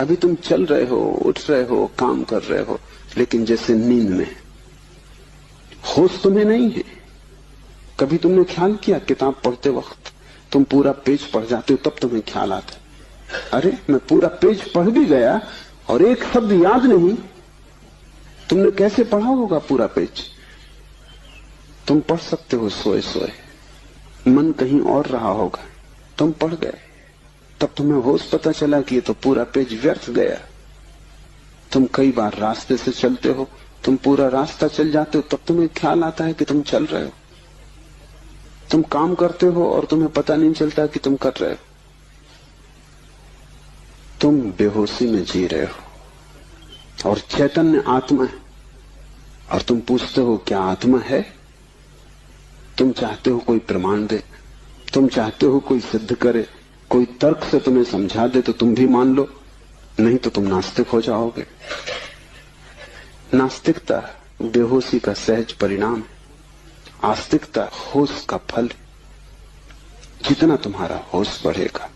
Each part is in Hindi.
अभी तुम चल रहे हो, उठ रहे हो, काम कर रहे हो, लेकिन जैसे नींद में। होश तुम्हें नहीं है। कभी तुमने ख्याल किया किताब पढ़ते वक्त तुम पूरा पेज पढ़ जाते हो, तब तुम्हें ख्याल आता है, अरे मैं पूरा पेज पढ़ भी गया और एक शब्द याद नहीं। तुमने कैसे पढ़ा होगा पूरा पेज? तुम पढ़ सकते हो सोए सोए, मन कहीं और रहा होगा, तुम पढ़ गए, तब तुम्हें होश पता चला कि ये तो पूरा पेज व्यर्थ गया। तुम कई बार रास्ते से चलते हो, तुम पूरा रास्ता चल जाते हो, तब तुम्हें ख्याल आता है कि तुम चल रहे हो। तुम काम करते हो और तुम्हें पता नहीं चलता कि तुम कर रहे हो। तुम बेहोशी में जी रहे हो और चैतन्य आत्मा है। और तुम पूछते हो क्या आत्मा है? तुम चाहते हो कोई प्रमाण दे, तुम चाहते हो कोई सिद्ध करे, कोई तर्क से तुम्हें समझा दे तो तुम भी मान लो, नहीं तो तुम नास्तिक हो जाओगे। नास्तिकता बेहोशी का सहज परिणाम है, आस्तिकता होश का फल है। जितना तुम्हारा होश बढ़ेगा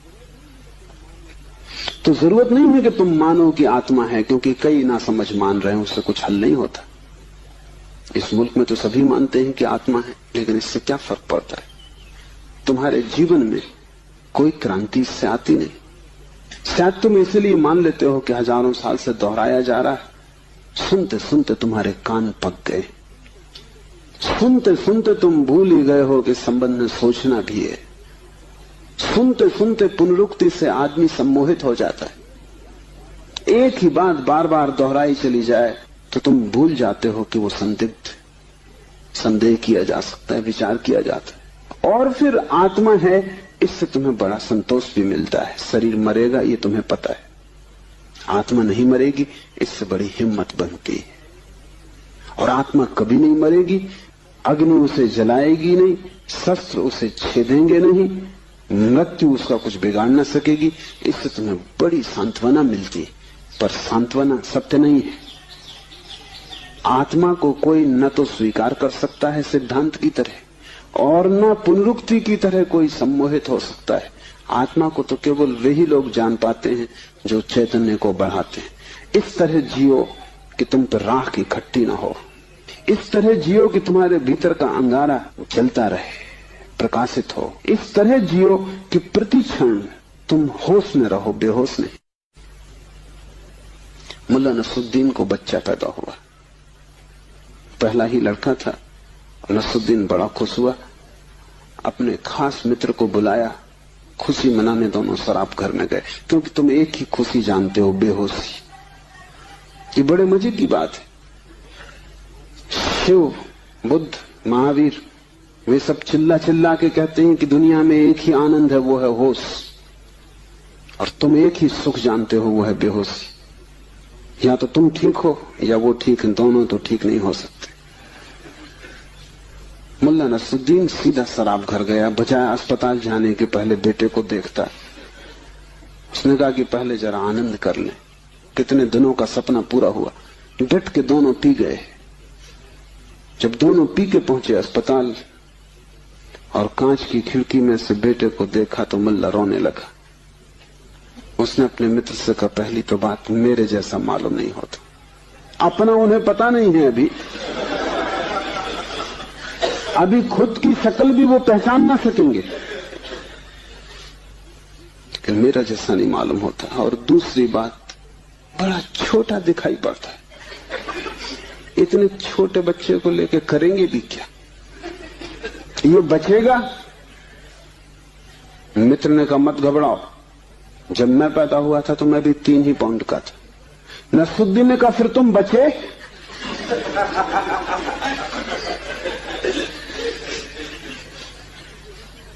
तो जरूरत नहीं है कि तुम मानो कि आत्मा है, क्योंकि कई ना समझ मान रहे हैं, उससे कुछ हल नहीं होता। इस मुल्क में तो सभी मानते हैं कि आत्मा है, लेकिन इससे क्या फर्क पड़ता है? तुम्हारे जीवन में कोई क्रांति इससे आती नहीं। शायद तुम इसलिए मान लेते हो कि हजारों साल से दोहराया जा रहा है। सुनते सुनते तुम्हारे कान पक गए, सुनते सुनते तुम भूल ही गए हो कि संबंध में सोचना भी है। सुनते सुनते पुनरुक्ति से आदमी सम्मोहित हो जाता है। एक ही बात बार बार दोहराई चली जाए तो तुम भूल जाते हो कि वो संदिग्ध, संदेह किया जा सकता है, विचार किया जाता है। और फिर आत्मा है, इससे तुम्हें बड़ा संतोष भी मिलता है। शरीर मरेगा ये तुम्हें पता है, आत्मा नहीं मरेगी, इससे बड़ी हिम्मत बनती है। और आत्मा कभी नहीं मरेगी, अग्नि उसे जलाएगी नहीं, शस्त्र उसे छेदेंगे नहीं, मृत्यु उसका कुछ बिगाड़ न सकेगी, इससे तुम्हें बड़ी सांत्वना मिलती है। पर सांत्वना सत्य नहीं है। आत्मा को कोई न तो स्वीकार कर सकता है सिद्धांत की तरह, और न पुनरुक्ति की तरह कोई सम्मोहित हो सकता है। आत्मा को तो केवल वही लोग जान पाते हैं जो चैतन्य को बढ़ाते हैं। इस तरह जियो कि तुम पर राख इकट्ठी ना हो, इस तरह जियो कि तुम्हारे भीतर का अंगारा जलता रहे, प्रकाशित हो। इस तरह जियो कि प्रति क्षण तुम होश में रहो, बेहोश नहीं। मुल्ला नसरुद्दीन को बच्चा पैदा हुआ, पहला ही लड़का था। नसरुद्दीन बड़ा खुश हुआ, अपने खास मित्र को बुलाया, खुशी मनाने दोनों शराब घर में गए। क्योंकि तुम एक ही खुशी जानते हो, बेहोशी। ये बड़े मजे की बात है। शिव, बुद्ध, महावीर, वे सब चिल्ला चिल्ला के कहते हैं कि दुनिया में एक ही आनंद है, वो है होश। और तुम एक ही सुख जानते हो, वो है बेहोशी। या तो तुम ठीक हो या वो ठीक है, दोनों तो ठीक नहीं हो सकते। मुल्ला नसरुद्दीन सीधा शराब घर गया, बजाय अस्पताल जाने के पहले बेटे को देखता। उसने कहा कि पहले जरा आनंद कर लें, कितने दिनों का सपना पूरा हुआ। डट के दोनों पी गए। जब दोनों पी के पहुंचे अस्पताल और कांच की खिड़की में से बेटे को देखा तो मुल्ला रोने लगा। उसने अपने मित्र से कहा, पहली तो बात मेरे जैसा मालूम नहीं होता। अपना उन्हें पता नहीं है, अभी खुद की शक्ल भी वो पहचान ना सकेंगे, लेकिन मेरा जैसा नहीं मालूम होता। और दूसरी बात, बड़ा छोटा दिखाई पड़ता है। इतने छोटे बच्चे को लेके करेंगे भी क्या? ये बचेगा? मित्र ने कहा, मत घबराओ, जब मैं पैदा हुआ था तो मैं भी 3 ही पाउंड का था। नसरुद्दीन ने कहा, फिर तुम बचे?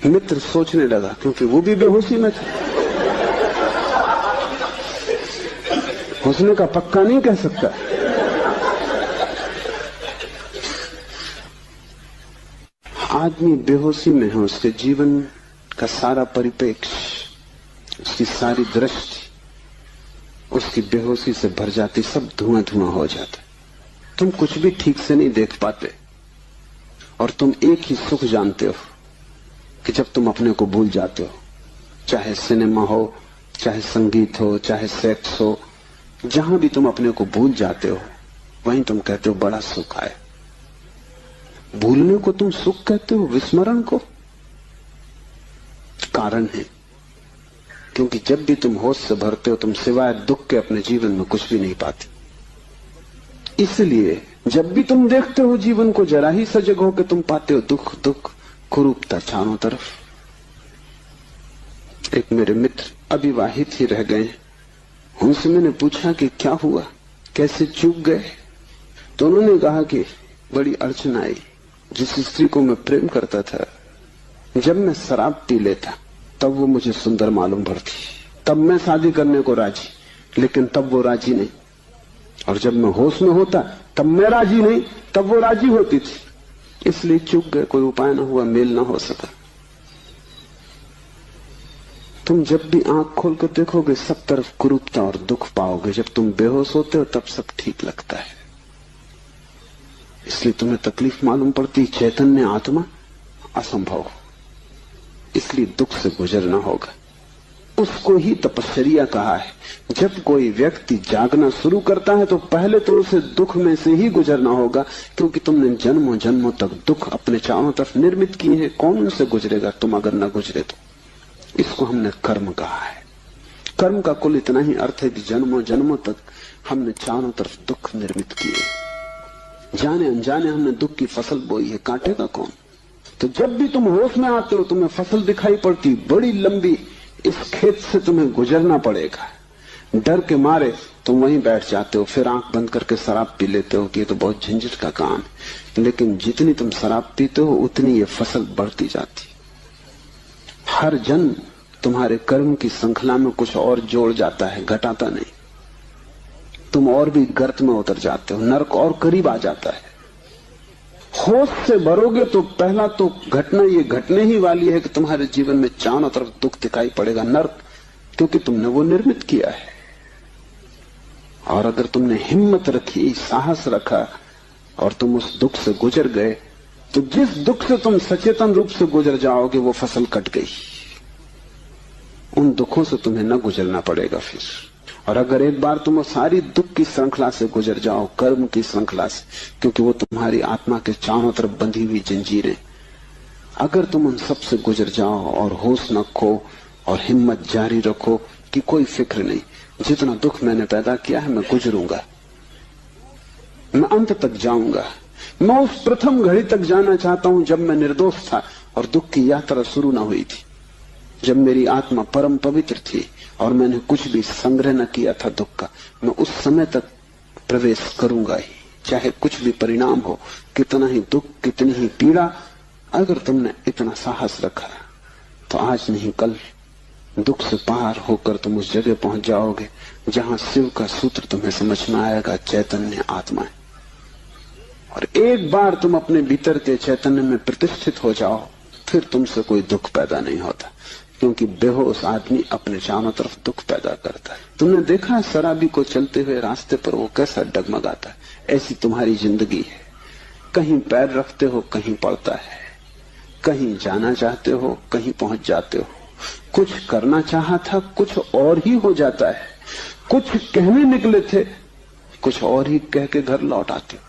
मित्र सोचने लगा, क्योंकि वो भी बेहोशी में था। उसने का पक्का नहीं कह सकता। आदमी बेहोशी में है, उसके जीवन का सारा परिप्रेक्ष्य, उसकी सारी दृष्टि उसकी बेहोशी से भर जाती, सब धुआं धुआं हो जाता। तुम कुछ भी ठीक से नहीं देख पाते, और तुम एक ही सुख जानते हो कि जब तुम अपने को भूल जाते हो, चाहे सिनेमा हो, चाहे संगीत हो, चाहे सेक्स हो, जहां भी तुम अपने को भूल जाते हो वहीं तुम कहते हो बड़ा सुख आए। भूलने को तुम सुख कहते हो, विस्मरण को? कारण है क्योंकि जब भी तुम होश से भरते हो तुम सिवाय दुख के अपने जीवन में कुछ भी नहीं पाते। इसलिए जब भी तुम देखते हो जीवन को, जरा ही सजग होकर तुम पाते हो दुख दुख, कुरूपता चारों तरफ। एक मेरे मित्र अविवाहित ही रह गए, उनसे मैंने पूछा कि क्या हुआ, कैसे चूक गए? तो उन्होंने कहा कि बड़ी अड़चन आई। जिस स्त्री को मैं प्रेम करता था, जब मैं शराब पी लेता तब वो मुझे सुंदर मालूम पड़ती, तब मैं शादी करने को राजी, लेकिन तब वो राजी नहीं। और जब मैं होश में होता तब मैं राजी नहीं, तब वो राजी होती थी। इसलिए चूक गए, कोई उपाय ना हुआ, मेल ना हो सका। तुम जब भी आंख खोल कर देखोगे सब तरफ कुरूपता और दुख पाओगे। जब तुम बेहोश होते हो तब सब ठीक लगता है। इसलिए तुम्हें तकलीफ मालूम पड़ती, चैतन्य आत्मा असंभव, इसलिए दुख से गुजरना होगा। उसको ही तपश्चर्या कहा है। जब कोई व्यक्ति जागना शुरू करता है तो पहले तो उसे दुख में से ही गुजरना होगा, क्योंकि तुमने जन्मों जन्मों तक दुख अपने चारों तरफ निर्मित किए हैं। कौन उनसे गुजरेगा तुम अगर न गुजरे तो? इसको हमने कर्म कहा है। कर्म का कुल इतना ही अर्थ है कि जन्मों जन्मों तक हमने चारों तरफ दुख निर्मित किए, जाने अनजाने हमने दुख की फसल बोई है, काटेगा कौन? तो जब भी तुम होश में आते हो तुम्हें फसल दिखाई पड़ती, बड़ी लंबी, इस खेत से तुम्हें गुजरना पड़ेगा। डर के मारे तुम वहीं बैठ जाते हो, फिर आंख बंद करके शराब पी लेते हो कि ये तो बहुत झंझट का काम है। लेकिन जितनी तुम शराब पीते हो उतनी ये फसल बढ़ती जाती। हर जन्म तुम्हारे कर्म की श्रृंखला में कुछ और जोड़ जाता है, घटाता नहीं। तुम और भी गर्त में उतर जाते हो, नरक और करीब आ जाता है। होश से भरोगे तो पहला तो घटना ये घटने ही वाली है कि तुम्हारे जीवन में चारों तरफ दुख दिखाई पड़ेगा, नरक, क्योंकि तुमने वो निर्मित किया है। और अगर तुमने हिम्मत रखी, साहस रखा और तुम उस दुख से गुजर गए, तो जिस दुख से तुम सचेतन रूप से गुजर जाओगे वो फसल कट गई। उन दुखों से तुम्हें न गुजरना पड़ेगा फिर। और अगर एक बार तुम सारी दुख की श्रृंखला से गुजर जाओ, कर्म की श्रृंखला से, क्योंकि वो तुम्हारी आत्मा के चारों तरफ बंधी हुई जंजीरें, अगर तुम उन सब से गुजर जाओ और होश न खो और हिम्मत जारी रखो कि कोई फिक्र नहीं, जितना दुख मैंने पैदा किया है मैं गुजरूंगा, मैं अंत तक जाऊंगा। मैं उस प्रथम घड़ी तक जाना चाहता हूं जब मैं निर्दोष था और दुख की यात्रा शुरू न हुई थी, जब मेरी आत्मा परम पवित्र थी और मैंने कुछ भी संग्रह न किया था दुख का। मैं उस समय तक प्रवेश करूंगा ही, चाहे कुछ भी परिणाम हो, कितना ही दुख, कितनी ही पीड़ा। अगर तुमने इतना साहस रखा तो आज नहीं कल दुख से पार होकर तुम उस जगह पहुंच जाओगे जहां शिव का सूत्र तुम्हें समझ में आएगा, चैतन्य आत्मा है। और एक बार तुम अपने भीतर के चैतन्य में प्रतिष्ठित हो जाओ, फिर तुमसे कोई दुख पैदा नहीं होता, क्योंकि बेहोश आदमी अपने चारों तरफ दुख पैदा करता है। तुमने देखा है शराबी को चलते हुए रास्ते पर वो कैसा डगमगाता है? ऐसी तुम्हारी जिंदगी है। कहीं पैर रखते हो कहीं पड़ता है, कहीं जाना चाहते हो कहीं पहुंच जाते हो, कुछ करना चाहा था कुछ और ही हो जाता है, कुछ कहने निकले थे कुछ और ही कह के घर लौट आते हो।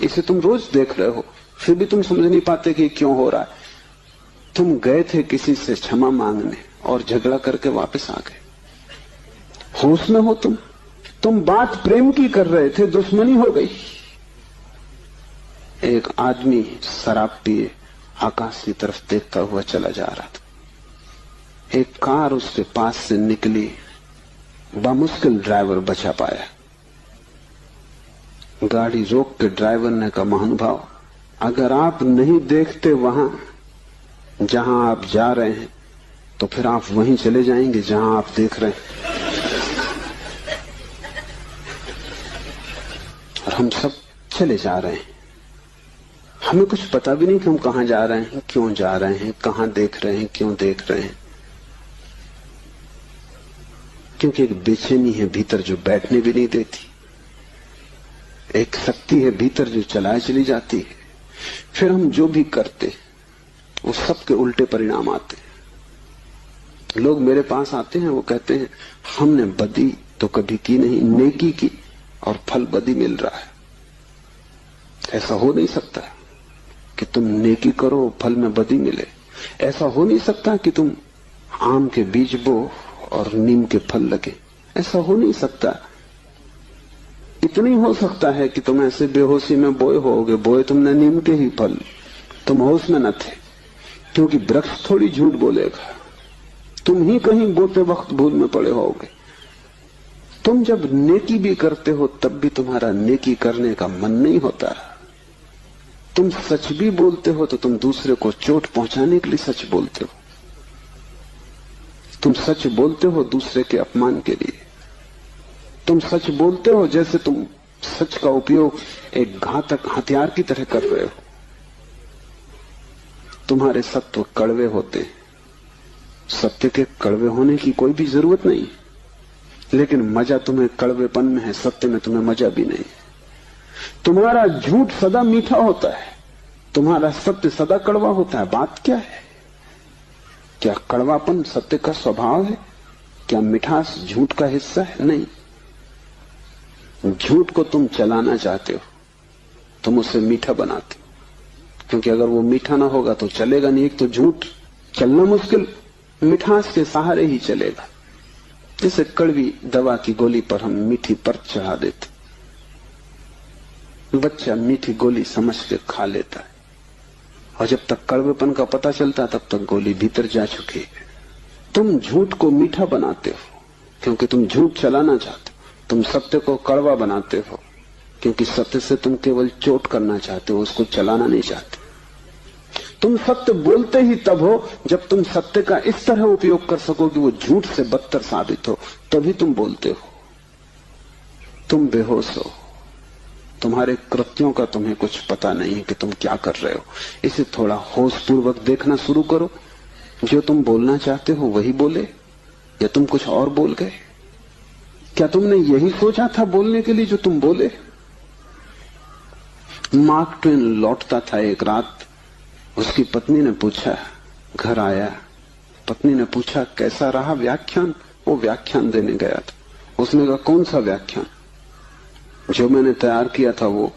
इसे तुम रोज देख रहे हो, फिर भी तुम समझ नहीं पाते कि क्यों हो रहा है। तुम गए थे किसी से क्षमा मांगने और झगड़ा करके वापस आ गए। होश में हो तुम बात प्रेम की कर रहे थे, दुश्मनी हो गई। एक आदमी शराब पिए आकाश की तरफ देखता हुआ चला जा रहा था। एक कार उसके पास से निकली, बामुश्किल ड्राइवर बचा पाया। गाड़ी रोक के ड्राइवर ने कहा, महानुभाव, अगर आप नहीं देखते वहां जहां आप जा रहे हैं तो फिर आप वहीं चले जाएंगे जहां आप देख रहे हैं। और हम सब चले जा रहे हैं, हमें कुछ पता भी नहीं कि हम कहां जा रहे हैं, क्यों जा रहे हैं, कहां देख रहे हैं, क्यों देख रहे हैं। क्योंकि एक बेचैनी है भीतर जो बैठने भी नहीं देती, एक शक्ति है भीतर जो चलाए चली जाती है। फिर हम जो भी करते वो सबके उल्टे परिणाम आते। लोग मेरे पास आते हैं, वो कहते हैं हमने बदी तो कभी की नहीं, नेकी की और फल बदी मिल रहा है। ऐसा हो नहीं सकता कि तुम नेकी करो फल में बदी मिले। ऐसा हो नहीं सकता कि तुम आम के बीज बो और नीम के फल लगे। ऐसा हो नहीं सकता। इतना ही हो सकता है कि तुम ऐसे बेहोशी में बोए होगे, बोए तुमने नीम के ही फल, तुम होश में न थे, क्योंकि वृक्ष थोड़ी झूठ बोलेगा। तुम ही कहीं बोते वक्त भूल में पड़े होगे। तुम जब नेकी भी करते हो तब भी तुम्हारा नेकी करने का मन नहीं होता। तुम सच भी बोलते हो तो तुम दूसरे को चोट पहुंचाने के लिए सच बोलते हो। तुम सच बोलते हो दूसरे के अपमान के लिए। तुम सच बोलते हो जैसे तुम सच का उपयोग एक घातक हथियार की तरह कर रहे हो। तुम्हारे सत्व कड़वे होते हैं। सत्य के कड़वे होने की कोई भी जरूरत नहीं, लेकिन मजा तुम्हें कड़वेपन में है, सत्य में तुम्हें मजा भी नहीं। तुम्हारा झूठ सदा मीठा होता है, तुम्हारा सत्य सदा कड़वा होता है। बात क्या है? क्या कड़वापन सत्य का स्वभाव है? क्या मिठास झूठ का हिस्सा है? नहीं। झूठ को तुम चलाना चाहते हो, तुम उसे मीठा बनाते हो, क्योंकि अगर वो मीठा ना होगा तो चलेगा नहीं। एक तो झूठ चलना मुश्किल, मिठास के सहारे ही चलेगा। जैसे कड़वी दवा की गोली पर हम मीठी परत चढ़ा देते, बच्चा मीठी गोली समझ के खा लेता है, और जब तक कड़वेपन का पता चलता तब तक गोली भीतर जा चुकी है। तुम झूठ को मीठा बनाते हो क्योंकि तुम झूठ चलाना चाहते हो। तुम सत्य को कड़वा बनाते हो क्योंकि सत्य से तुम केवल चोट करना चाहते हो, उसको चलाना नहीं चाहते। तुम सत्य बोलते ही तब हो जब तुम सत्य का इस तरह उपयोग कर सको कि वो झूठ से बदतर साबित हो, तभी तुम बोलते हो। तुम बेहोश हो, तुम्हारे कृत्यों का तुम्हें कुछ पता नहीं है कि तुम क्या कर रहे हो। इसे थोड़ा होश पूर्वक देखना शुरू करो। जो तुम बोलना चाहते हो वही बोले, या तुम कुछ और बोल गए? क्या तुमने यही सोचा था बोलने के लिए जो तुम बोले? मार्क ट्वेन लौटता था एक रात, उसकी पत्नी ने पूछा, घर आया, पत्नी ने पूछा कैसा रहा व्याख्यान? वो व्याख्यान देने गया था। उसने कहा कौन सा व्याख्यान? जो मैंने तैयार किया था वो,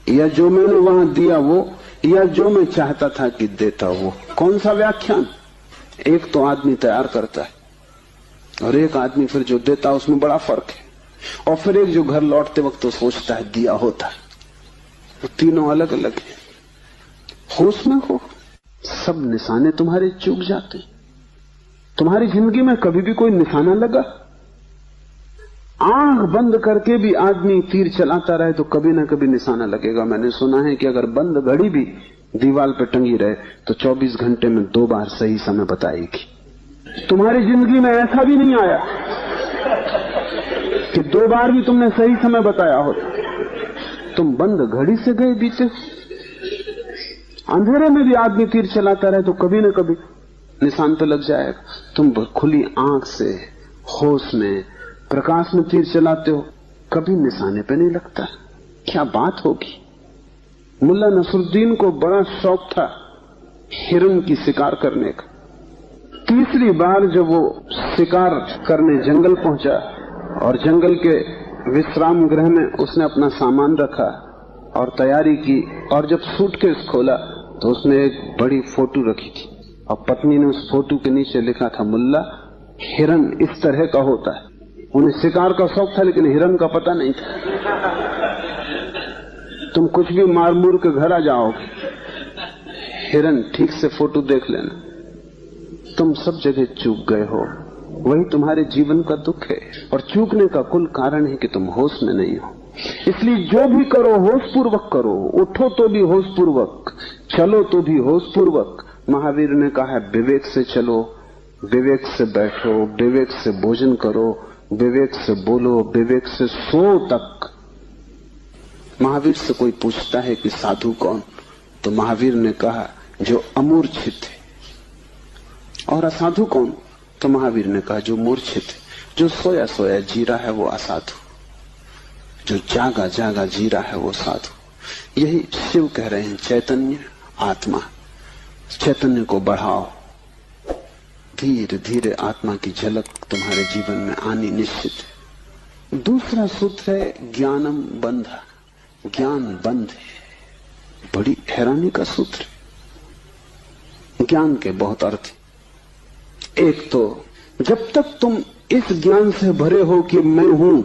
या जो मैंने वहां दिया वो, या जो मैं चाहता था कि देता वो? कौन सा व्याख्यान? एक तो आदमी तैयार करता है और एक आदमी फिर जो देता है, उसमें बड़ा फर्क है। और फिर एक जो घर लौटते वक्त तो सोचता है दिया होता है। वो तीनों अलग अलग हैं। होश में हो, सब निशाने तुम्हारे चूक जाते। तुम्हारी जिंदगी में कभी भी कोई निशाना लगा? आंख बंद करके भी आदमी तीर चलाता रहे तो कभी ना कभी निशाना लगेगा। मैंने सुना है कि अगर बंद घड़ी भी दीवार पर टंगी रहे तो 24 घंटे में 2 बार सही समय बताएगी। तुम्हारी जिंदगी में ऐसा भी नहीं आया कि 2 बार भी तुमने सही समय बताया हो। तुम बंद घड़ी से गए बीते। अंधेरे में भी आदमी तीर चलाता रहे तो कभी न कभी निशान तो लग जाएगा। तुम खुली आंख से होश में प्रकाश में तीर चलाते हो, कभी निशाने पे नहीं लगता। क्या बात होगी? मुल्ला नसरुद्दीन को बड़ा शौक था हिरन की शिकार करने का। तीसरी बार जब वो शिकार करने जंगल पहुंचा और जंगल के विश्राम गृह में उसने अपना सामान रखा और तैयारी की, और जब सूटकेस खोला तो उसने एक बड़ी फोटो रखी थी और पत्नी ने उस फोटो के नीचे लिखा था, मुल्ला हिरन इस तरह का होता है। उन्हें शिकार का शौक था लेकिन हिरन का पता नहीं था। तुम कुछ भी मार मूर के घर आ जाओगे, हिरन ठीक से फोटो देख लेना। तुम सब जगह चूक गए हो, वही तुम्हारे जीवन का दुख है। और चूकने का कुल कारण है कि तुम होश में नहीं हो। इसलिए जो भी करो होश पूर्वक करो। उठो तो भी होश पूर्वक, चलो तो भी होश पूर्वक। महावीर ने कहा है विवेक से चलो, विवेक से बैठो, विवेक से भोजन करो, विवेक से बोलो, विवेक से सो तक। महावीर से कोई पूछता है कि साधु कौन, तो महावीर ने कहा जो अमूर्छित है। और असाधु कौन, तो महावीर ने कहा जो मूर्छित है, जो सोया सोया जी रहा है वो असाधु, जो जागा जागा जी रहा है वो साधु। यही शिव कह रहे हैं, चैतन्य आत्मा। चैतन्य को बढ़ाओ, धीरे धीरे आत्मा की झलक तुम्हारे जीवन में आनी निश्चित है। दूसरा सूत्र है ज्ञानम बंध। ज्ञान बंध है, बड़ी हैरानी का सूत्र है। ज्ञान के बहुत अर्थ। एक तो जब तक तुम इस ज्ञान से भरे हो कि मैं हूं,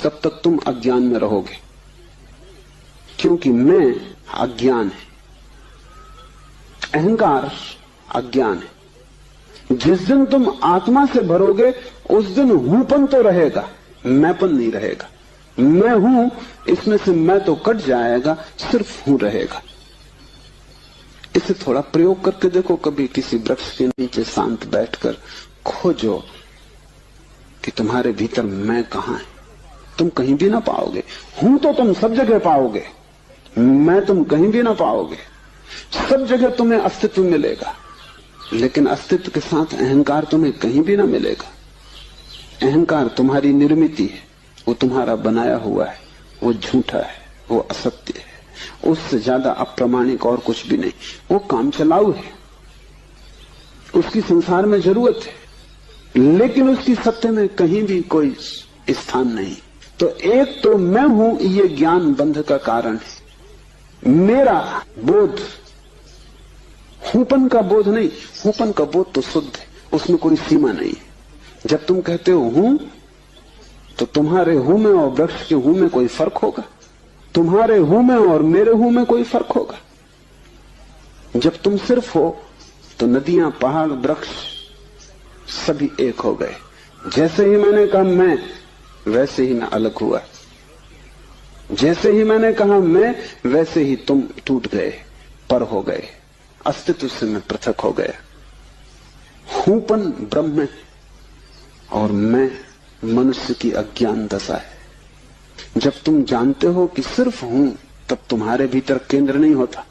तब तक तुम अज्ञान में रहोगे, क्योंकि मैं अज्ञान है, अहंकार अज्ञान है। जिस दिन तुम आत्मा से भरोगे उस दिन हूंपन तो रहेगा, मैंपन नहीं रहेगा। मैं हूं, इसमें से मैं तो कट जाएगा, सिर्फ हूं रहेगा। इसे थोड़ा प्रयोग करके देखो। कभी किसी वृक्ष के नीचे शांत बैठकर खोजो कि तुम्हारे भीतर मैं कहां है। तुम कहीं भी ना पाओगे। हूं तो तुम सब जगह पाओगे, मैं तुम कहीं भी ना पाओगे। सब जगह तुम्हें अस्तित्व मिलेगा, लेकिन अस्तित्व के साथ अहंकार तुम्हें कहीं भी ना मिलेगा। अहंकार तुम्हारी निर्मित है, वो तुम्हारा बनाया हुआ है, वो झूठा है, वो असत्य है, उससे ज्यादा अप्रामाणिक और कुछ भी नहीं। वो काम चलाऊ है, उसकी संसार में जरूरत है, लेकिन उसकी सत्य में कहीं भी कोई स्थान नहीं। तो एक तो मैं हूं, ये ज्ञान बंध का कारण है। मेरा बोध हूंपन का बोध नहीं। हूंपन का बोध तो शुद्ध है, उसमें कोई सीमा नहीं है। जब तुम कहते हो हूं, तो तुम्हारे हूं में और वृक्ष के हूं में कोई फर्क होगा? तुम्हारे हूं में और मेरे हूं में कोई फर्क होगा? जब तुम सिर्फ हो तो नदियां, पहाड़, वृक्ष सभी एक हो गए। जैसे ही मैंने कहा मैं, वैसे ही मैं अलग हुआ। जैसे ही मैंने कहा मैं, वैसे ही तुम टूट गए, पर हो गए, अस्तित्व से मैं पृथक हो गया। हूंपन ब्रह्म है और मैं मनुष्य की अज्ञान दशा है। जब तुम जानते हो कि सिर्फ हूं, तब तुम्हारे भीतर केंद्र नहीं होता,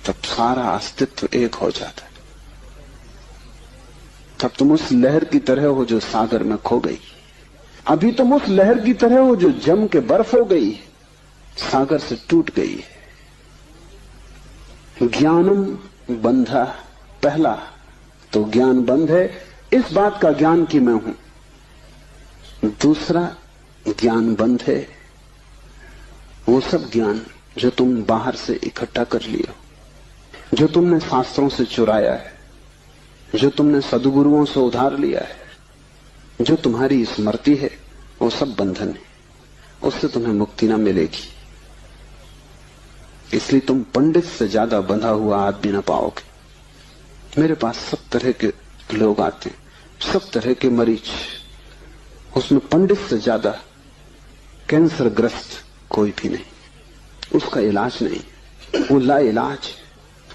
तब सारा अस्तित्व एक हो जाता है। तब तुम उस लहर की तरह हो जो सागर में खो गई। अभी तुम उस लहर की तरह हो जो जम के बर्फ हो गई, सागर से टूट गई है। ज्ञानम बंधा, पहला तो ज्ञान बंध है, इस बात का ज्ञान कि मैं हूं। दूसरा ज्ञान बंध है वो सब ज्ञान जो तुम बाहर से इकट्ठा कर लिए हो, जो तुमने शास्त्रों से चुराया है, जो तुमने सदगुरुओं से उधार लिया है, जो तुम्हारी स्मृति है, वो सब बंधन है। उससे तुम्हें मुक्ति ना मिलेगी। इसलिए तुम पंडित से ज्यादा बंधा हुआ आदमी ना पाओगे। मेरे पास सब तरह के लोग आते हैं, सब तरह के मरीज। उसमें पंडित से ज्यादा कैंसर ग्रस्त कोई भी नहीं। उसका इलाज नहीं, वो ला इलाज।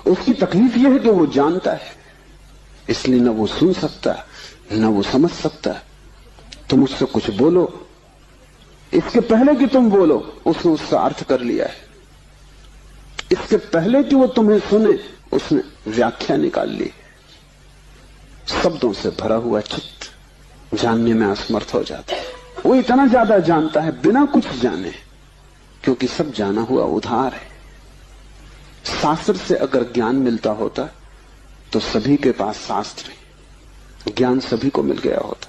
उसकी तकलीफ यह है कि वो जानता है, इसलिए न वो सुन सकता न वो समझ सकता। तुम उससे कुछ बोलो, इसके पहले कि तुम बोलो उसने उसका अर्थ कर लिया है। इसके पहले कि वो तुम्हें सुने उसने व्याख्या निकाल ली। शब्दों से भरा हुआ चित्त जानने में असमर्थ हो जाता है। वो इतना ज्यादा जानता है बिना कुछ जाने, क्योंकि सब जाना हुआ उधार है। शास्त्र से अगर ज्ञान मिलता होता तो सभी के पास शास्त्र है, ज्ञान सभी को मिल गया होता।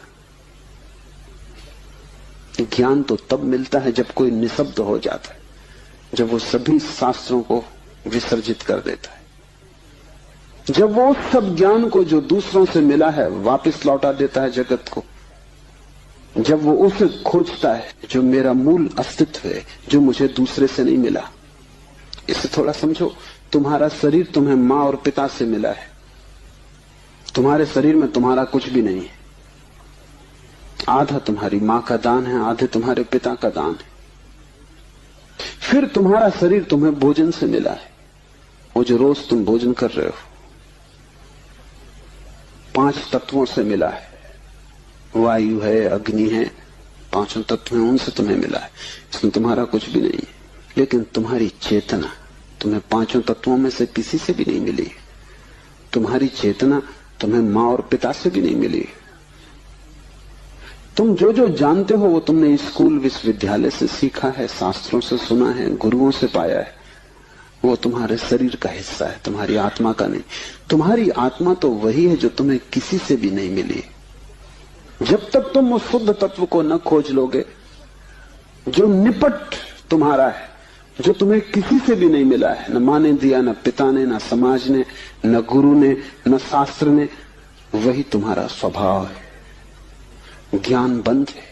ज्ञान तो तब मिलता है जब कोई निशब्द हो जाता है, जब वो सभी शास्त्रों को विसर्जित कर देता है, जब वो उस सब ज्ञान को जो दूसरों से मिला है वापस लौटा देता है जगत को, जब वो उसे खोजता है जो मेरा मूल अस्तित्व है, जो मुझे दूसरे से नहीं मिला। इसे थोड़ा समझो। तुम्हारा शरीर तुम्हें मां और पिता से मिला है। तुम्हारे शरीर में तुम्हारा कुछ भी नहीं है। आधा तुम्हारी मां का दान है, आधे तुम्हारे पिता का दान है। फिर तुम्हारा शरीर तुम्हें भोजन से मिला है, वो जो रोज तुम भोजन कर रहे हो। 5 तत्वों से मिला है, वायु है, अग्नि है, 5 तत्व हैं, उनसे तुम्हें मिला है। इसमें तुम्हारा कुछ भी नहीं है। लेकिन तुम्हारी चेतना तुम्हें 5 तत्वों में से किसी से भी नहीं मिली। तुम्हारी चेतना तुम्हें मां और पिता से भी नहीं मिली। तुम जो जो जानते हो वो तुमने स्कूल विश्वविद्यालय से सीखा है, शास्त्रों से सुना है, गुरुओं से पाया है। वो तुम्हारे शरीर का हिस्सा है, तुम्हारी आत्मा का नहीं। तुम्हारी आत्मा तो वही है जो तुम्हें किसी से भी नहीं मिली। जब तक तुम उस शुद्ध तत्व को न खोज लोगे जो निपट तुम्हारा है, जो तुम्हें किसी से भी नहीं मिला है, न माँ ने दिया, न पिता ने, न समाज ने, न गुरु ने, न शास्त्र ने, वही तुम्हारा स्वभाव है। ज्ञान बंद है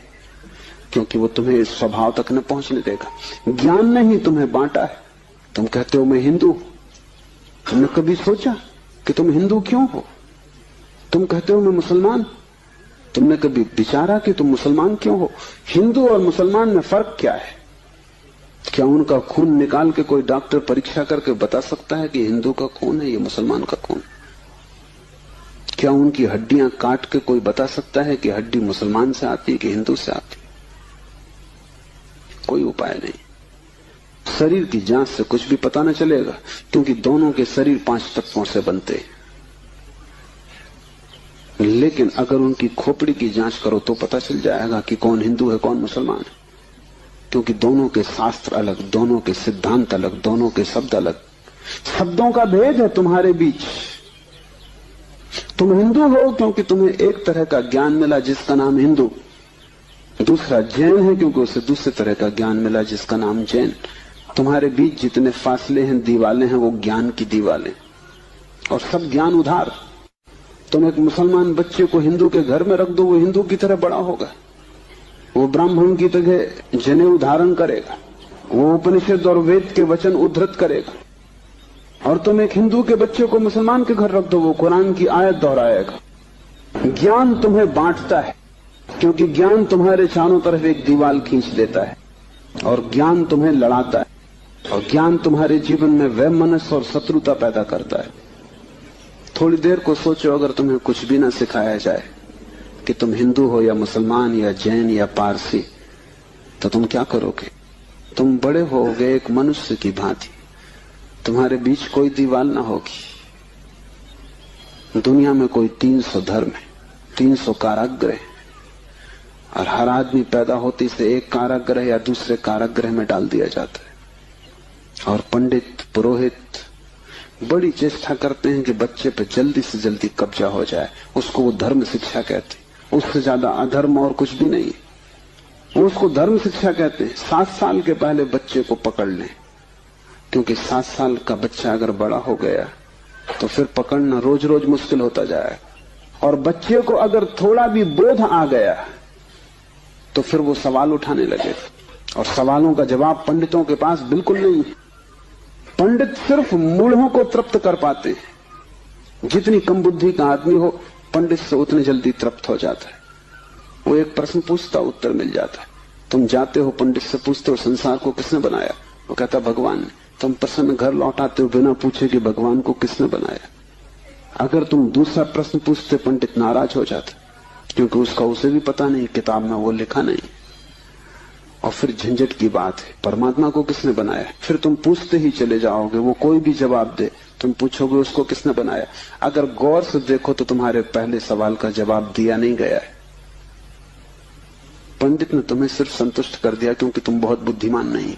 क्योंकि वो तुम्हें इस स्वभाव तक न पहुंचने देगा। ज्ञान ने ही तुम्हें बांटा है। तुम कहते हो मैं हिंदू, तुमने कभी सोचा कि तुम हिंदू क्यों हो? तुम कहते हो मैं मुसलमान, तुमने कभी विचारा कि तुम मुसलमान क्यों हो? हिंदू और मुसलमान में फर्क क्या है? क्या उनका खून निकाल के कोई डॉक्टर परीक्षा करके बता सकता है कि हिंदू का खून है, ये मुसलमान का खून? क्या उनकी हड्डियां काट के कोई बता सकता है कि हड्डी मुसलमान से आती है कि हिंदू से आती? कोई उपाय नहीं। शरीर की जांच से कुछ भी पता न चलेगा, क्योंकि दोनों के शरीर 5 तत्वों से बनते हैं। लेकिन अगर उनकी खोपड़ी की जांच करो तो पता चल जाएगा कि कौन हिंदू है कौन मुसलमान है, क्योंकि दोनों के शास्त्र अलग, दोनों के सिद्धांत अलग, दोनों के शब्द अलग। शब्दों का भेद है तुम्हारे बीच। तुम हिंदू हो क्योंकि तुम्हें एक तरह का ज्ञान मिला जिसका नाम हिंदू, दूसरा जैन है क्योंकि उसे दूसरे तरह का ज्ञान मिला जिसका नाम जैन। तुम्हारे बीच जितने फासले हैं, दीवालें हैं, वो ज्ञान की दीवालें, और सब ज्ञान उधार। तुम एक मुसलमान बच्चे को हिंदू के घर में रख दो, वो हिंदू की तरह बड़ा होगा, वो ब्राह्मण की तरह जनेऊ धारण करेगा, वो उपनिषद और वेद के वचन उद्धृत करेगा। और तुम एक हिंदू के बच्चे को मुसलमान के घर रख दो, वो कुरान की आयत दोहराएगा। ज्ञान तुम्हें बांटता है क्योंकि ज्ञान तुम्हारे चारों तरफ एक दीवार खींच देता है, और ज्ञान तुम्हें लड़ाता है, और ज्ञान तुम्हारे जीवन में वैमनस्य और शत्रुता पैदा करता है। थोड़ी देर को सोचो, अगर तुम्हें कुछ भी ना सिखाया जाए कि तुम हिंदू हो या मुसलमान या जैन या पारसी, तो तुम क्या करोगे? तुम बड़े होगे एक मनुष्य की भांति, तुम्हारे बीच कोई दीवार ना होगी। दुनिया में कोई 300 धर्म है, 300 कारागृह, और हर आदमी पैदा होते से एक कारागृह या दूसरे कारागृह में डाल दिया जाता है। और पंडित पुरोहित बड़ी चेष्टा करते हैं कि बच्चे पे जल्दी से जल्दी कब्जा हो जाए, उसको वो धर्म शिक्षा कहते हैं। उससे ज्यादा अधर्म और कुछ भी नहीं, वो उसको धर्म शिक्षा कहते हैं। 7 साल के पहले बच्चे को पकड़ लें, क्योंकि 7 साल का बच्चा अगर बड़ा हो गया तो फिर पकड़ना रोज रोज मुश्किल होता जाएगा। और बच्चे को अगर थोड़ा भी बोध आ गया तो फिर वो सवाल उठाने लगेगा, और सवालों का जवाब पंडितों के पास बिल्कुल नहीं है। पंडित सिर्फ मूढ़ों को तृप्त कर पाते हैं। जितनी कम बुद्धि का आदमी हो, पंडित से उतने जल्दी तृप्त हो जाता है। वो एक प्रश्न पूछता, उत्तर मिल जाता है। तुम जाते हो पंडित से पूछते हो संसार को किसने बनाया, वो कहता भगवान ने। तुम प्रश्न घर लौट आते हो बिना पूछे कि भगवान को किसने बनाया। अगर तुम दूसरा प्रश्न पूछते, पंडित नाराज हो जाता, क्योंकि उसका उसे भी पता नहीं, किताब में वो लिखा नहीं। और फिर झंझट की बात है, परमात्मा को किसने बनाया? फिर तुम पूछते ही चले जाओगे, वो कोई भी जवाब दे, तुम पूछोगे उसको किसने बनाया। अगर गौर से देखो तो तुम्हारे पहले सवाल का जवाब दिया नहीं गया है। पंडित ने तुम्हें सिर्फ संतुष्ट कर दिया क्योंकि तुम बहुत बुद्धिमान नहीं।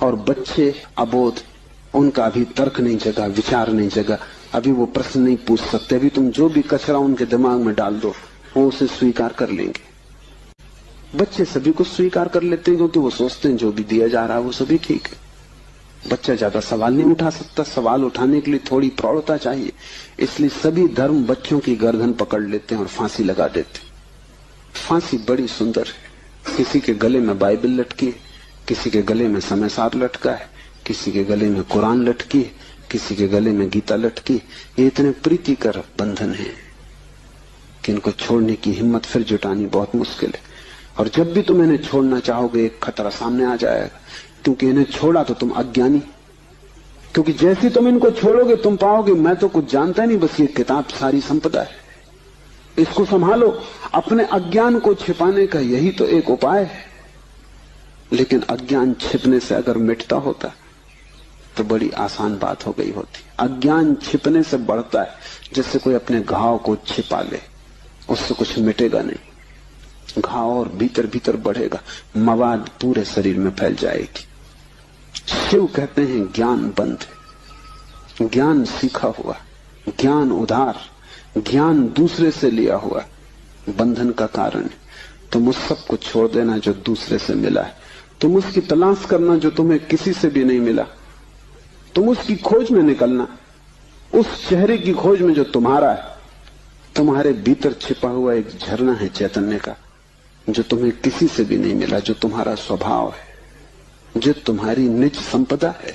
और बच्चे अबोध, उनका अभी तर्क नहीं जगा, विचार नहीं जगा, अभी वो प्रश्न नहीं पूछ सकते। अभी तुम जो भी कचरा उनके दिमाग में डाल दो, वो उसे स्वीकार कर लेंगे। बच्चे सभी कुछ स्वीकार कर लेते हैं क्योंकि वो सोचते हैं जो भी दिया जा रहा है वो सभी ठीक है। बच्चा ज्यादा सवाल नहीं उठा सकता, सवाल उठाने के लिए थोड़ी प्रौढ़ता चाहिए। इसलिए सभी धर्म बच्चों की गर्दन पकड़ लेते हैं और फांसी लगा देते हैं। फांसी बड़ी सुंदर है। किसी के गले में बाइबल लटकी है, किसी के गले में समय सार लटका है, किसी के गले में कुरान लटकी है, किसी के गले में गीता लटकी। ये इतने प्रीतिकर बंधन है कि इनको छोड़ने की हिम्मत फिर जुटानी बहुत मुश्किल है। और जब भी तुम इन्हें छोड़ना चाहोगे, एक खतरा सामने आ जाएगा, क्योंकि इन्हें छोड़ा तो तुम अज्ञानी। क्योंकि जैसे तुम इनको छोड़ोगे तुम पाओगे मैं तो कुछ जानता नहीं, बस ये किताब सारी संपदा है, इसको संभालो। अपने अज्ञान को छिपाने का यही तो एक उपाय है। लेकिन अज्ञान छिपने से अगर मिटता होता तो बड़ी आसान बात हो गई होती। अज्ञान छिपने से बढ़ता है, जैसे कोई अपने घाव को छिपा ले, उससे कुछ मिटेगा नहीं। घाव और भीतर भीतर बढ़ेगा, मवाद पूरे शरीर में फैल जाएगी। शिव कहते हैं ज्ञान बंध है, ज्ञान सीखा हुआ, ज्ञान उधार, ज्ञान दूसरे से लिया हुआ बंधन का कारण है। तुम उस सब को छोड़ देना जो दूसरे से मिला है, तुम उसकी तलाश करना जो तुम्हें किसी से भी नहीं मिला, तुम उसकी खोज में निकलना, उस चेहरे की खोज में जो तुम्हारा है। तुम्हारे भीतर छिपा हुआ एक झरना है चैतन्य का, जो तुम्हें किसी से भी नहीं मिला, जो तुम्हारा स्वभाव है, जो तुम्हारी निज संपदा है,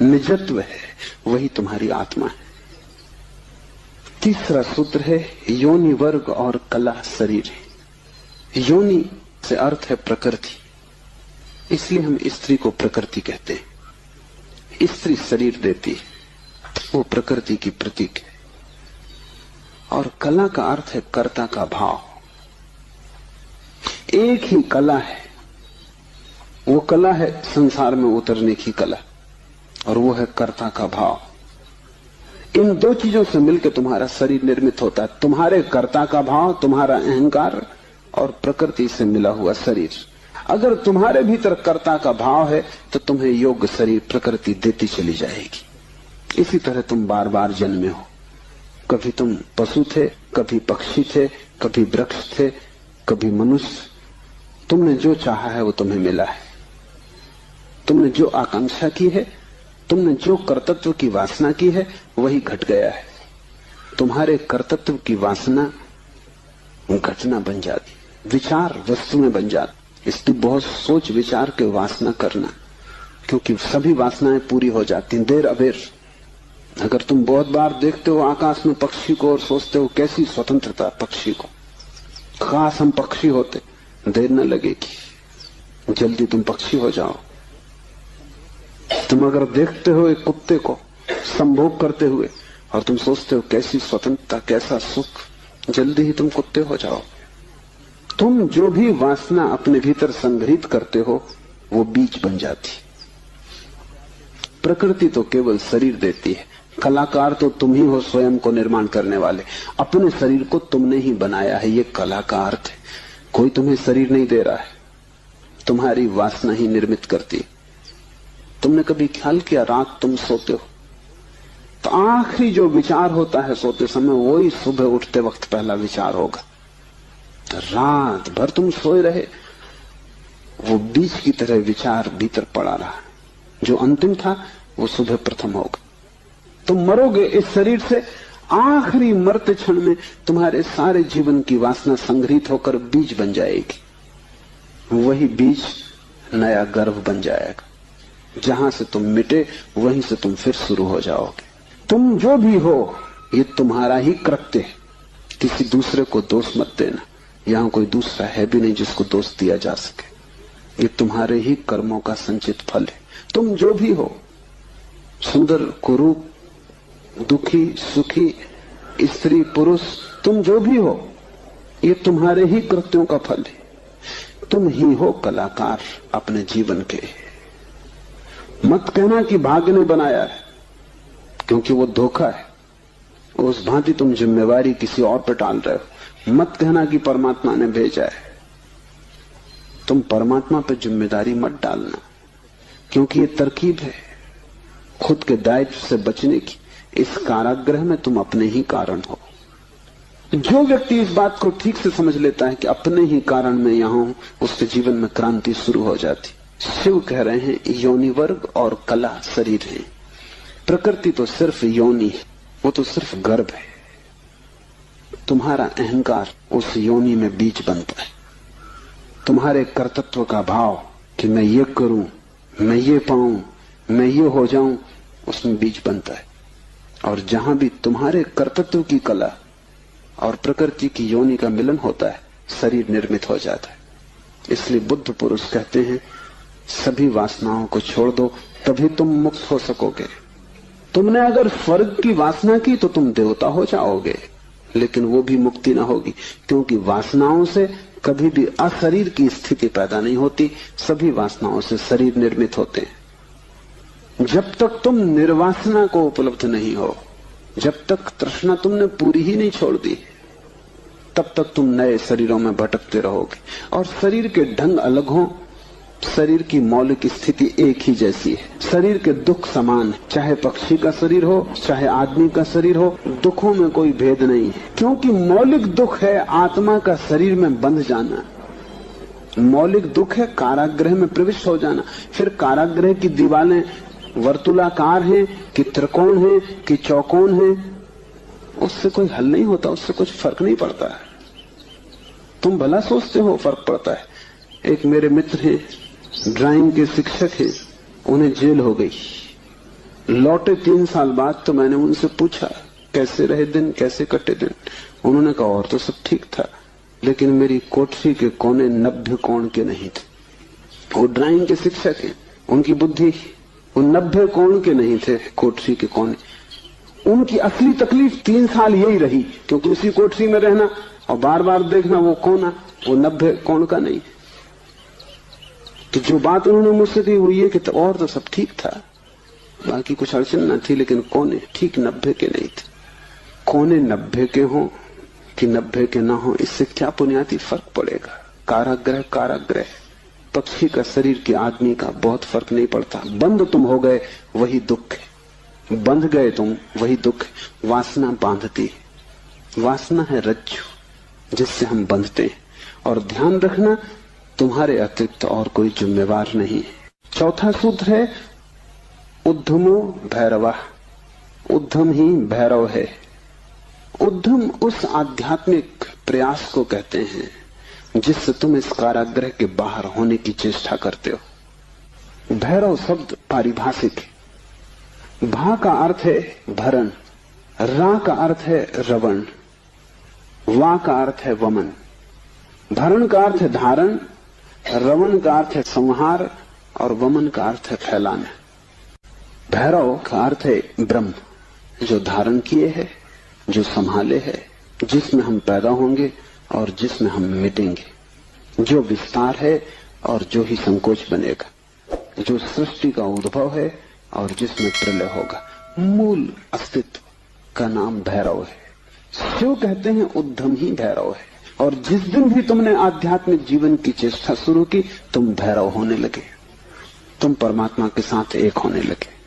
निजत्व है, वही तुम्हारी आत्मा है। तीसरा सूत्र है योनि वर्ग और कला शरीर है। योनि से अर्थ है प्रकृति, इसलिए हम स्त्री को प्रकृति कहते हैं। स्त्री शरीर देती है, वो प्रकृति की प्रतीक है। और कला का अर्थ है कर्ता का भाव। एक ही कला है, वो कला है संसार में उतरने की कला, और वो है कर्ता का भाव। इन दो चीजों से मिलकर तुम्हारा शरीर निर्मित होता है। तुम्हारे कर्ता का भाव, तुम्हारा अहंकार, और प्रकृति से मिला हुआ शरीर। अगर तुम्हारे भीतर कर्ता का भाव है तो तुम्हें योग्य शरीर प्रकृति देती चली जाएगी। इसी तरह तुम बार बार जन्मे हो। कभी तुम पशु थे, कभी पक्षी थे, कभी वृक्ष थे, कभी मनुष्य। तुमने जो चाहा है वो तुम्हें मिला है। तुमने जो आकांक्षा की है, तुमने जो कर्तृत्व की वासना की है, वही घट गया है। तुम्हारे कर्तृत्व की वासना घटना बन जाती, विचार वस्तु में बन जाती। इसलिए बहुत सोच विचार के वासना करना, क्योंकि सभी वासनाएं पूरी हो जाती हैं देर अबेर। अगर तुम बहुत बार देखते हो आकाश में पक्षी को और सोचते हो कैसी स्वतंत्रता पक्षी को, खास हम पक्षी होते, देर न लगेगी, जल्दी तुम पक्षी हो जाओ। तुम अगर देखते हो एक कुत्ते को संभोग करते हुए और तुम सोचते हो कैसी स्वतंत्रता, कैसा सुख, जल्दी ही तुम कुत्ते हो जाओ। तुम जो भी वासना अपने भीतर संग्रहित करते हो वो बीज बन जाती। प्रकृति तो केवल शरीर देती है, कलाकार तो तुम ही हो, स्वयं को निर्माण करने वाले। अपने शरीर को तुमने ही बनाया है, ये कला का अर्थ है। कोई तुम्हें शरीर नहीं दे रहा है, तुम्हारी वासना ही निर्मित करती है। तुमने कभी ख्याल किया रात तुम सोते हो तो आखिरी जो विचार होता है सोते समय, वही सुबह उठते वक्त पहला विचार होगा। रात भर तुम सोए रहे, वो बीज की तरह विचार भीतर पड़ा रहा, जो अंतिम था वो सुबह प्रथम होगा। तुम मरोगे इस शरीर से, आखिरी मरते क्षण में तुम्हारे सारे जीवन की वासना संग्रहित होकर बीज बन जाएगी। वही बीज नया गर्भ बन जाएगा। जहां से तुम मिटे वहीं से तुम फिर शुरू हो जाओगे। तुम जो भी हो ये तुम्हारा ही कृत्य है, किसी दूसरे को दोष मत देना। यहां कोई दूसरा है भी नहीं जिसको दोष दिया जा सके। ये तुम्हारे ही कर्मों का संचित फल है। तुम जो भी हो, सुंदर कुरूप, दुखी सुखी, स्त्री पुरुष, तुम जो भी हो ये तुम्हारे ही कृत्यों का फल है। तुम ही हो कलाकार अपने जीवन के। मत कहना कि भाग्य ने बनाया है, क्योंकि वो धोखा है। उस भांति तुम जिम्मेवारी किसी और पर टाल रहे हो। मत कहना कि परमात्मा ने भेजा है। तुम परमात्मा पर जिम्मेदारी मत डालना, क्योंकि ये तरकीब है खुद के दायित्व से बचने की। इस कारागृह में तुम अपने ही कारण हो। जो व्यक्ति इस बात को ठीक से समझ लेता है कि अपने ही कारण में यहां हूं, उसके जीवन में क्रांति शुरू हो जाती। शिव कह रहे हैं योनि वर्ग और कला शरीर है। प्रकृति तो सिर्फ योनि है, वो तो सिर्फ गर्भ है। तुम्हारा अहंकार उस योनि में बीज बनता है। तुम्हारे कर्तृत्व का भाव कि मैं ये करूं, मैं ये पाऊं, मैं ये हो जाऊं, उसमें बीज बनता है। और जहां भी तुम्हारे कर्तृत्व की कला और प्रकृति की योनि का मिलन होता है, शरीर निर्मित हो जाता है। इसलिए बुद्ध पुरुष कहते हैं सभी वासनाओं को छोड़ दो, तभी तुम मुक्त हो सकोगे। तुमने अगर स्वर्ग की वासना की तो तुम देवता हो जाओगे, लेकिन वो भी मुक्ति ना होगी, क्योंकि वासनाओं से कभी भी अशरीर की स्थिति पैदा नहीं होती। सभी वासनाओं से शरीर निर्मित होते हैं। जब तक तुम निर्वासना को उपलब्ध नहीं हो, जब तक तृष्णा तुमने पूरी ही नहीं छोड़ दी, तब तक तुम नए शरीरों में भटकते रहोगे। और शरीर के ढंग अलग हो, शरीर की मौलिक स्थिति एक ही जैसी है। शरीर के दुख समान है, चाहे पक्षी का शरीर हो चाहे आदमी का शरीर हो, दुखों में कोई भेद नहीं है। क्योंकि मौलिक दुख है आत्मा का शरीर में बंध जाना। मौलिक दुख है कारागृह में प्रविष्ट हो जाना। फिर कारागृह की दीवारें वर्तुलाकार हैं कि त्रिकोण है कि चौकोन है, उससे कोई हल नहीं होता, उससे कुछ फर्क नहीं पड़ता है। तुम भला सोचते हो फर्क पड़ता है। एक मेरे मित्र हैं, ड्राइंग के शिक्षक हैं, उन्हें जेल हो गई, लौटे 3 साल बाद। तो मैंने उनसे पूछा कैसे रहे दिन, कैसे कटे दिन। उन्होंने कहा और तो सब ठीक था, लेकिन मेरी कोठरी के कोने 90 कोण के नहीं थे। वो ड्राइंग के शिक्षक हैं, उनकी बुद्धि वो 90 कोण के नहीं थे कोठरी के कोने। उनकी असली तकलीफ 3 साल यही रही, क्योंकि उसी कोठरी में रहना और बार बार देखना वो कोना, वो 90 कोण का नहीं। तो जो बात उन्होंने मुझसे कही वो ये कि तो और तो सब ठीक था, बाकी कुछ अड़चन न थी, लेकिन कोने ठीक 90 के नहीं थे। कोने 90 के हों कि 90 के ना हो, इससे क्या बुनियादी फर्क पड़ेगा। कारागृह कारागृह, पक्षी का शरीर के आदमी का बहुत फर्क नहीं पड़ता। बंद तुम हो गए वही दुख है, बंध गए तुम वही दुख है। वासना बांधती है, वासना है रज्जु जिससे हम बंधते हैं। और ध्यान रखना तुम्हारे अतिरिक्त और कोई जिम्मेवार नहीं है। चौथा सूत्र है उद्धमो भैरवा, उद्धम ही भैरव है। उद्धम उस आध्यात्मिक प्रयास को कहते हैं जिससे तुम इस कारागृह के बाहर होने की चेष्टा करते हो। भैरव शब्द पारिभाषिक है। भा का अर्थ है भरण, रा का अर्थ है रवण, वा का अर्थ है वमन। भरण का अर्थ है धारण, रवण का अर्थ है संहार और वमन का अर्थ है फैलाना। भैरव का अर्थ है ब्रह्म, जो धारण किए है, जो संभाले है, जिसमें हम पैदा होंगे और जिसमें हम मिटेंगे, जो विस्तार है और जो ही संकोच बनेगा, जो सृष्टि का उद्भव है और जिसमें प्रलय होगा। मूल अस्तित्व का नाम भैरव है। जो कहते हैं उद्धम ही भैरव है। और जिस दिन भी तुमने आध्यात्मिक जीवन की चेष्टा शुरू की, तुम भैरव होने लगे, तुम परमात्मा के साथ एक होने लगे।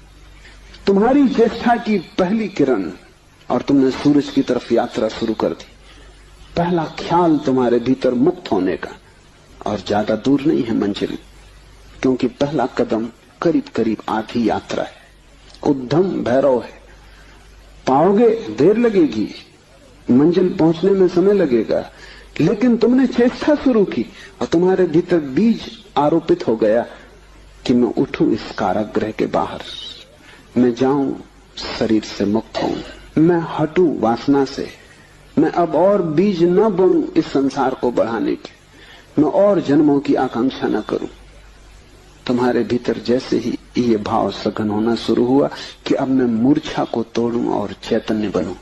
तुम्हारी चेष्टा की पहली किरण और तुमने सूरज की तरफ यात्रा शुरू कर दी। पहला ख्याल तुम्हारे भीतर मुक्त होने का, और ज्यादा दूर नहीं है मंजिल, क्योंकि पहला कदम करीब करीब आधी यात्रा है। उद्धम भैरव है। पाओगे देर लगेगी, मंजिल पहुंचने में समय लगेगा, लेकिन तुमने चेष्टा शुरू की और तुम्हारे भीतर बीज आरोपित हो गया कि मैं उठूं इस कारागृह के बाहर, मैं जाऊं शरीर से मुक्त हूं, मैं हटूं वासना से, मैं अब और बीज न बोऊं इस संसार को बढ़ाने के, मैं और जन्मों की आकांक्षा न करूं। तुम्हारे भीतर जैसे ही ये भाव सघन होना शुरू हुआ कि अब मैं मूर्छा को तोड़ूं और चैतन्य बनूं,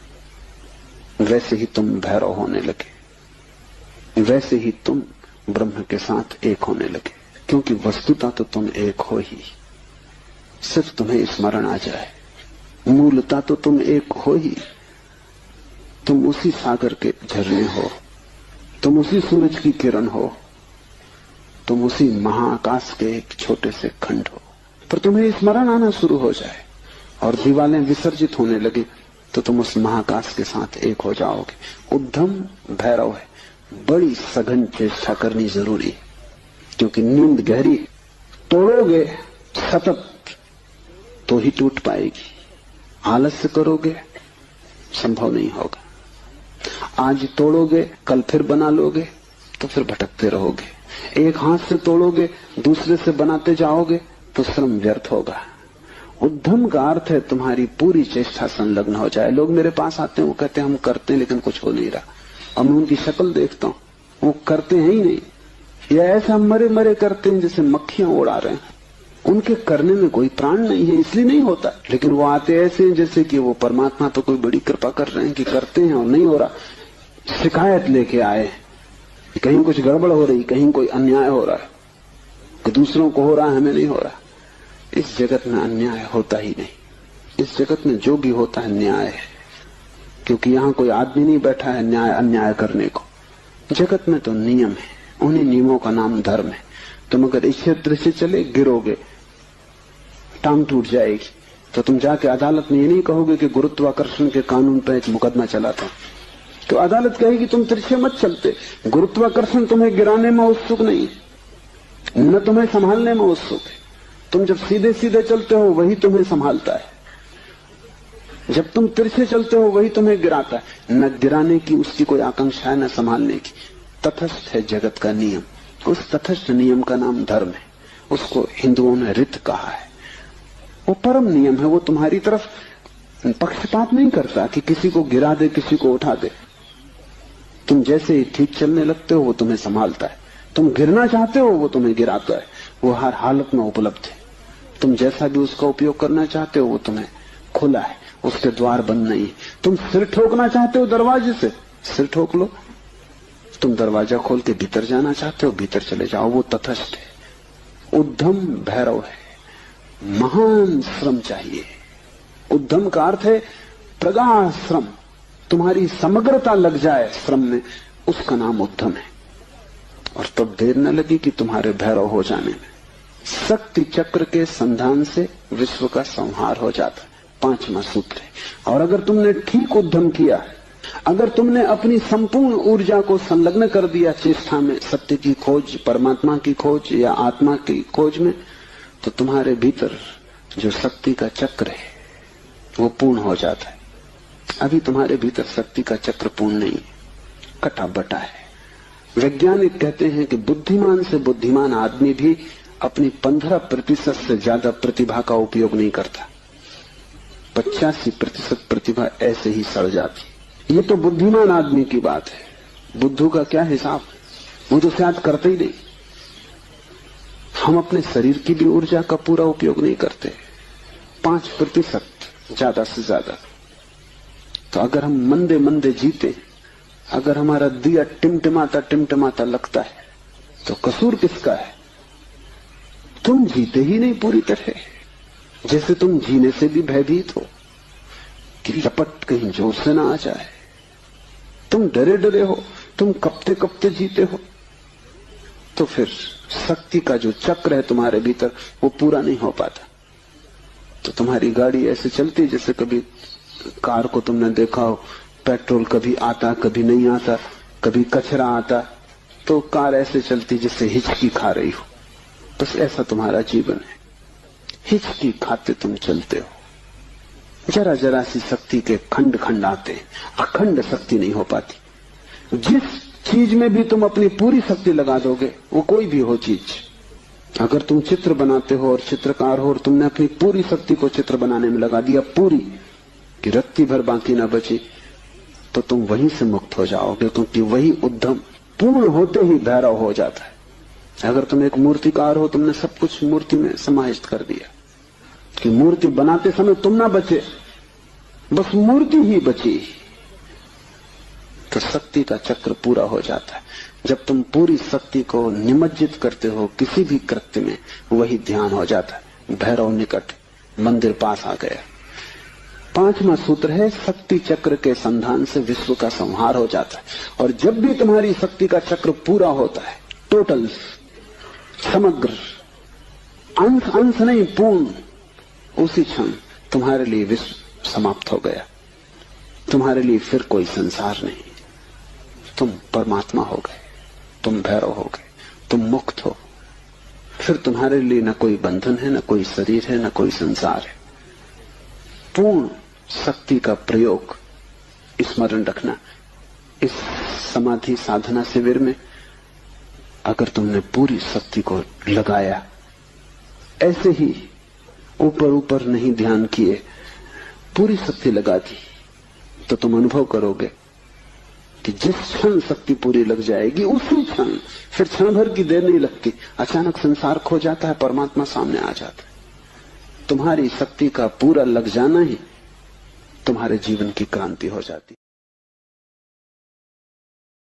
वैसे ही तुम भैरव होने लगे, वैसे ही तुम ब्रह्म के साथ एक होने लगे। क्योंकि वस्तुतः तो तुम एक हो ही, सिर्फ तुम्हें स्मरण आ जाए। मूलतः तो तुम एक हो ही, तुम उसी सागर के झरने हो, तुम उसी सूरज की किरण हो, तुम उसी महाआकाश के एक छोटे से खंड हो। पर तुम्हें स्मरण आना शुरू हो जाए और दीवारें विसर्जित होने लगे तो तुम उस महाआकाश के साथ एक हो जाओगे। उद्धम भैरव है। बड़ी सघन चेष्टा करनी जरूरी है, क्योंकि नींद गहरी। तोड़ोगे सतत तो ही टूट पाएगी, आलस्य करोगे संभव नहीं होगा। आज तोड़ोगे कल फिर बना लोगे तो फिर भटकते रहोगे। एक हाथ से तोड़ोगे दूसरे से बनाते जाओगे तो श्रम व्यर्थ होगा। उद्यम का अर्थ है तुम्हारी पूरी चेष्टा संलग्न हो जाए। लोग मेरे पास आते हैं, वो कहते हैं हम करते हैं लेकिन कुछ हो नहीं रहा। अब मैं उनकी शक्ल देखता हूं, वो करते हैं ही नहीं, या ऐसा मरे मरे करते हैं जैसे मक्खियां उड़ा रहे हैं। उनके करने में कोई प्राण नहीं है, इसलिए नहीं होता। लेकिन वो आते ऐसे हैं जैसे कि वो परमात्मा तो कोई बड़ी कृपा कर रहे हैं कि करते हैं और नहीं हो रहा। शिकायत लेके आए, कहीं कुछ गड़बड़ हो रही, कहीं कोई अन्याय हो रहा है, कि दूसरों को हो रहा है हमें नहीं हो रहा। इस जगत में अन्याय होता ही नहीं। इस जगत में जो भी होता है न्याय है, क्योंकि यहाँ कोई आदमी नहीं बैठा है न्याय अन्याय करने को। जगत में तो नियम है, उन्हीं नियमों का नाम धर्म है। तुम अगर इच्छे दृश्य चले गिरोगे, टांग टूट जाएगी, तो तुम जाके अदालत में ये नहीं कहोगे कि गुरुत्वाकर्षण के कानून पर एक मुकदमा चलाता, तो अदालत कहेगी तुम तिरछे मत चलते। गुरुत्वाकर्षण तुम्हें गिराने में उत्सुक नहीं, न तुम्हें संभालने में उत्सुक है। तुम जब सीधे सीधे चलते हो वही तुम्हें संभालता है, जब तुम तिरछे चलते हो वही तुम्हें गिराता है। न गिराने की उसकी कोई आकांक्षा है, न संभालने की। तटस्थ है जगत का नियम, उस तटस्थ नियम का नाम धर्म है। उसको हिंदुओं ने रित कहा है। वो परम नियम है, वो तुम्हारी तरफ पक्षपात नहीं करता कि किसी को गिरा दे किसी को उठा दे। तुम जैसे ही ठीक चलने लगते हो वो तुम्हें संभालता है, तुम गिरना चाहते हो वो तुम्हें गिराता है। वो हर हालत में उपलब्ध है। तुम जैसा भी उसका उपयोग करना चाहते हो वो तुम्हें खुला है, उसके द्वार बंद नहीं है। तुम सिर ठोकना चाहते हो दरवाजे से, सिर ठोक लो। तुम दरवाजा खोल के भीतर जाना चाहते हो, भीतर चले जाओ। वो तटस्थ है। उद्यम भैरव है, महान श्रम चाहिए। उद्यम का अर्थ है प्रगाढ़ श्रम, तुम्हारी समग्रता लग जाए श्रम में, उसका नाम उद्यम है। और तब देर न लगी कि तुम्हारे भैरव हो जाने में। शक्ति चक्र के संधान से विश्व का संहार हो जाता है, 5वां सूत्र है। और अगर तुमने ठीक उद्यम किया, अगर तुमने अपनी संपूर्ण ऊर्जा को संलग्न कर दिया चेष्टा में, सत्य की खोज, परमात्मा की खोज या आत्मा की खोज में, तो तुम्हारे भीतर जो शक्ति का चक्र है वो पूर्ण हो जाता है। अभी तुम्हारे भीतर शक्ति का चक्र पूर्ण नहीं, कटा बटा है। वैज्ञानिक कहते हैं कि बुद्धिमान से बुद्धिमान आदमी भी अपनी 15% से ज्यादा प्रतिभा का उपयोग नहीं करता। 85% प्रतिभा ऐसे ही सड़ जाती। ये तो बुद्धिमान आदमी की बात है। बुद्धू का क्या हिसाब, वो तो शायद करते ही नहीं। हम अपने शरीर की भी ऊर्जा का पूरा उपयोग नहीं करते, 5% ज्यादा से ज्यादा। तो अगर हम मंदे मंदे जीते, अगर हमारा दिया टिमटिमाता टिमटिमाता लगता है, तो कसूर किसका है? तुम जीते ही नहीं पूरी तरह, जैसे तुम जीने से भी भयभीत हो कि लपट कहीं जोर से ना आ जाए। तुम डरे डरे हो, तुम कपते कपते जीते हो। तो फिर शक्ति का जो चक्र है तुम्हारे भीतर वो पूरा नहीं हो पाता। तो तुम्हारी गाड़ी ऐसे चलती जैसे कभी कार को तुमने देखा हो, पेट्रोल कभी आता कभी नहीं आता, कभी कचरा आता, तो कार ऐसे चलती जैसे हिचकी खा रही हो। बस ऐसा तुम्हारा जीवन है, हिचकी खाते तुम चलते हो। जरा जरा सी शक्ति के खंड खंड आते हैं, अखंड शक्ति नहीं हो पाती। जिस चीज में भी तुम अपनी पूरी शक्ति लगा दोगे, वो कोई भी हो चीज, अगर तुम चित्र बनाते हो और चित्रकार हो और तुमने अपनी पूरी शक्ति को चित्र बनाने में लगा दिया, पूरी कि रत्ती भर बाकी ना बची, तो तुम वहीं से मुक्त हो जाओगे, क्योंकि वही उद्यम पूर्ण होते ही भैरव हो जाता है। अगर तुम एक मूर्तिकार हो, तुमने सब कुछ मूर्ति में समाहित कर दिया कि मूर्ति बनाते समय तुम ना बचे, बस मूर्ति ही बची, तो शक्ति का चक्र पूरा हो जाता है। जब तुम पूरी शक्ति को निमज्जित करते हो किसी भी कृत्य में, वही ध्यान हो जाता है। भैरव निकट, मंदिर पास आ गया। 5वां सूत्र है शक्ति चक्र के संधान से विश्व का संहार हो जाता है। और जब भी तुम्हारी शक्ति का चक्र पूरा होता है, टोटल, समग्र, अंश अंश नहीं पूर्ण, उसी क्षण तुम्हारे लिए विश्व समाप्त हो गया। तुम्हारे लिए फिर कोई संसार नहीं, तुम परमात्मा हो गए, तुम भैरव हो गए, तुम मुक्त हो। फिर तुम्हारे लिए न कोई बंधन है, न कोई शरीर है, न कोई संसार है। पूर्ण शक्ति का प्रयोग स्मरण रखना। इस समाधि साधना शिविर में अगर तुमने पूरी शक्ति को लगाया, ऐसे ही ऊपर ऊपर नहीं ध्यान किए, पूरी शक्ति लगा दी, तो तुम अनुभव करोगे कि जिस क्षण शक्ति पूरी लग जाएगी, उसी क्षण, फिर क्षण भर की देर नहीं लगती, अचानक संसार खो जाता है, परमात्मा सामने आ जाता है। तुम्हारी शक्ति का पूरा लग जाना ही तुम्हारे जीवन की क्रांति हो जाती।